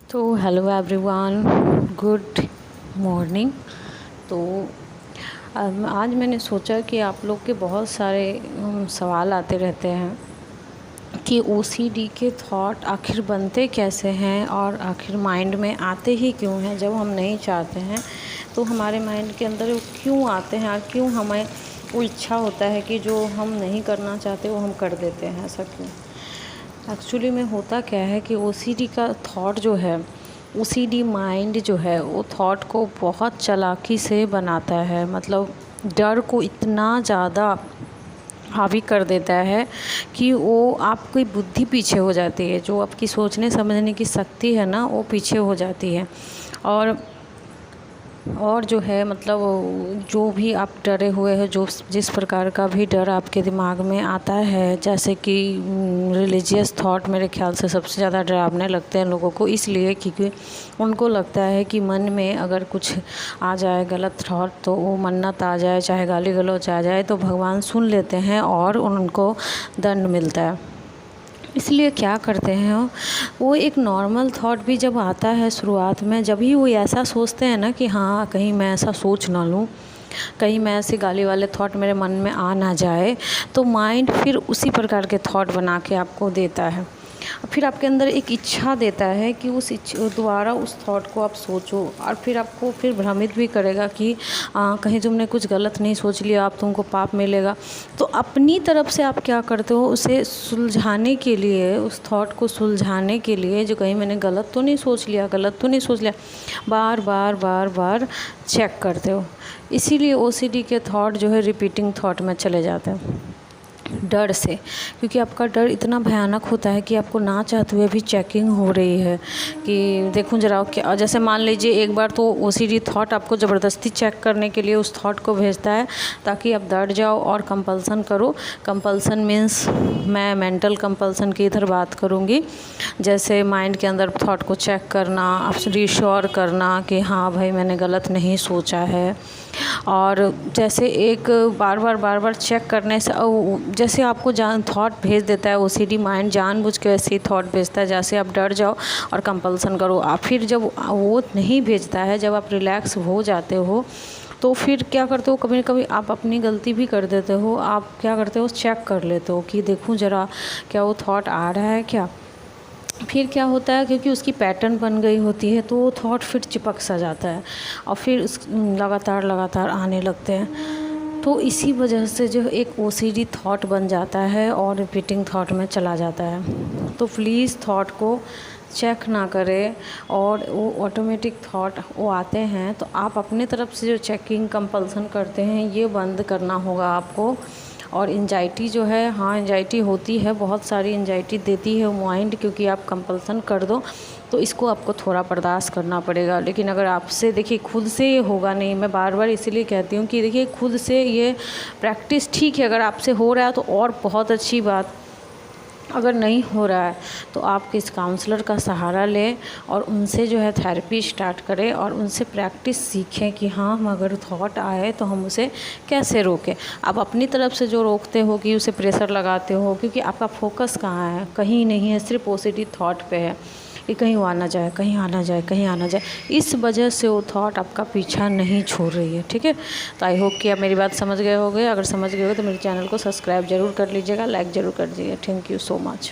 तो hello everyone, good morning. तो आज मैंने सोचा कि आप लोग के बहुत सारे सवाल आते रहते हैं कि ओसीडी के थॉट आखिर बनते कैसे हैं और आखिर माइंड में आते ही क्यों हैं। जब हम नहीं चाहते हैं तो हमारे माइंड के अंदर वो क्यों आते हैं और क्यों हमें वो इच्छा होता है कि जो हम नहीं करना चाहते वो हम कर देते हैं, ऐसा क्यों। एक्चुअली में होता क्या है कि ओसीडी का थॉट जो है, ओसीडी माइंड जो है वो थॉट को बहुत चालाकी से बनाता है। मतलब डर को इतना ज़्यादा हावी कर देता है कि वो आपकी बुद्धि पीछे हो जाती है, जो आपकी सोचने समझने की शक्ति है ना, वो पीछे हो जाती है। और जो है मतलब जो भी आप डरे हुए हैं, जो जिस प्रकार का भी डर आपके दिमाग में आता है, जैसे कि रिलीजियस थॉट मेरे ख्याल से सबसे ज़्यादा डरावने लगते हैं लोगों को, इसलिए क्योंकि उनको लगता है कि मन में अगर कुछ आ जाए गलत थॉट तो वो मन्नत आ जाए, चाहे गाली गलौज आ जाए तो भगवान सुन लेते हैं और उनको दंड मिलता है। इसलिए क्या करते हैं वो एक नॉर्मल थॉट भी जब आता है शुरुआत में, जब ही वो ऐसा सोचते हैं ना कि हाँ कहीं मैं ऐसा सोच ना लूँ, कहीं मैं ऐसे गाली वाले थॉट मेरे मन में आ ना जाए, तो माइंड फिर उसी प्रकार के थॉट बना के आपको देता है। फिर आपके अंदर एक इच्छा देता है कि उस दोबारा उस थॉट को आप सोचो, और फिर आपको फिर भ्रमित भी करेगा कि कहीं तुमने कुछ गलत नहीं सोच लिया, आप तुमको पाप मिलेगा। तो अपनी तरफ से आप क्या करते हो, उसे सुलझाने के लिए, उस थॉट को सुलझाने के लिए, जो कहीं मैंने गलत तो नहीं सोच लिया, गलत तो नहीं सोच लिया, बार बार बार बार चेक करते हो। इसीलिए ओसीडी के थॉट जो है रिपीटिंग थॉट में चले जाते हैं डर से, क्योंकि आपका डर इतना भयानक होता है कि आपको ना चाहते हुए भी चेकिंग हो रही है कि देखूं जरा क्या। जैसे मान लीजिए एक बार तो ओसीडी थॉट आपको ज़बरदस्ती चेक करने के लिए उस थॉट को भेजता है ताकि आप डर जाओ और कंपल्सन करो। कंपल्सन मीन्स मैं मेंटल कंपल्सन की इधर बात करूँगी, जैसे माइंड के अंदर थॉट को चेक करना, आप रिश्योर करना कि हाँ भाई मैंने गलत नहीं सोचा है। और जैसे एक बार बार चेक करने से जैसे आपको थॉट भेज देता है ओसीडी माइंड, जानबूझ के वैसे ही थॉट भेजता है जैसे आप डर जाओ और कंपल्सन करो। आप फिर जब वो नहीं भेजता है, जब आप रिलैक्स हो जाते हो, तो फिर क्या करते हो, कभी कभी आप अपनी गलती भी कर देते हो। आप क्या करते हो, चेक कर लेते हो कि देखूं ज़रा क्या वो थॉट आ रहा है क्या। फिर क्या होता है, क्योंकि उसकी पैटर्न बन गई होती है तो वो थॉट फिर चिपक सा जाता है और फिर लगातार आने लगते हैं। तो इसी वजह से जो एक ओसीडी थॉट बन जाता है और रिपीटिंग थॉट में चला जाता है। तो प्लीज़ थॉट को चेक ना करें, और वो ऑटोमेटिक थॉट वो आते हैं तो आप अपने तरफ से जो चेकिंग कंपल्सन करते हैं ये बंद करना होगा आपको। और एंजाइटी जो है, हाँ एंजाइटी होती है, बहुत सारी एंजाइटी देती है माइंड, क्योंकि आप कंपल्सन कर दो तो इसको आपको थोड़ा बर्दाश्त करना पड़ेगा। लेकिन अगर आपसे देखिए खुद से ये होगा नहीं, मैं बार बार इसीलिए कहती हूँ कि देखिए खुद से ये प्रैक्टिस ठीक है, अगर आपसे हो रहा है तो और बहुत अच्छी बात, अगर नहीं हो रहा है तो आप किस काउंसलर का सहारा लें और उनसे जो है थेरेपी स्टार्ट करें और उनसे प्रैक्टिस सीखें कि हाँ हम अगर थॉट आए तो हम उसे कैसे रोकें। आप अपनी तरफ से जो रोकते हो कि उसे प्रेशर लगाते हो, क्योंकि आपका फोकस कहाँ है, कहीं नहीं है, सिर्फ पॉजिटिव थॉट पे है कि कहीं वो आना जाए, कहीं आना जाए, कहीं आना जाए। इस वजह से वो थॉट आपका पीछा नहीं छोड़ रही है। ठीक है, तो आई होप कि आप मेरी बात समझ गए होंगे। अगर समझ गए हो तो मेरे चैनल को सब्सक्राइब ज़रूर कर लीजिएगा, लाइक ज़रूर कर दीजिएगा। Thank you so much.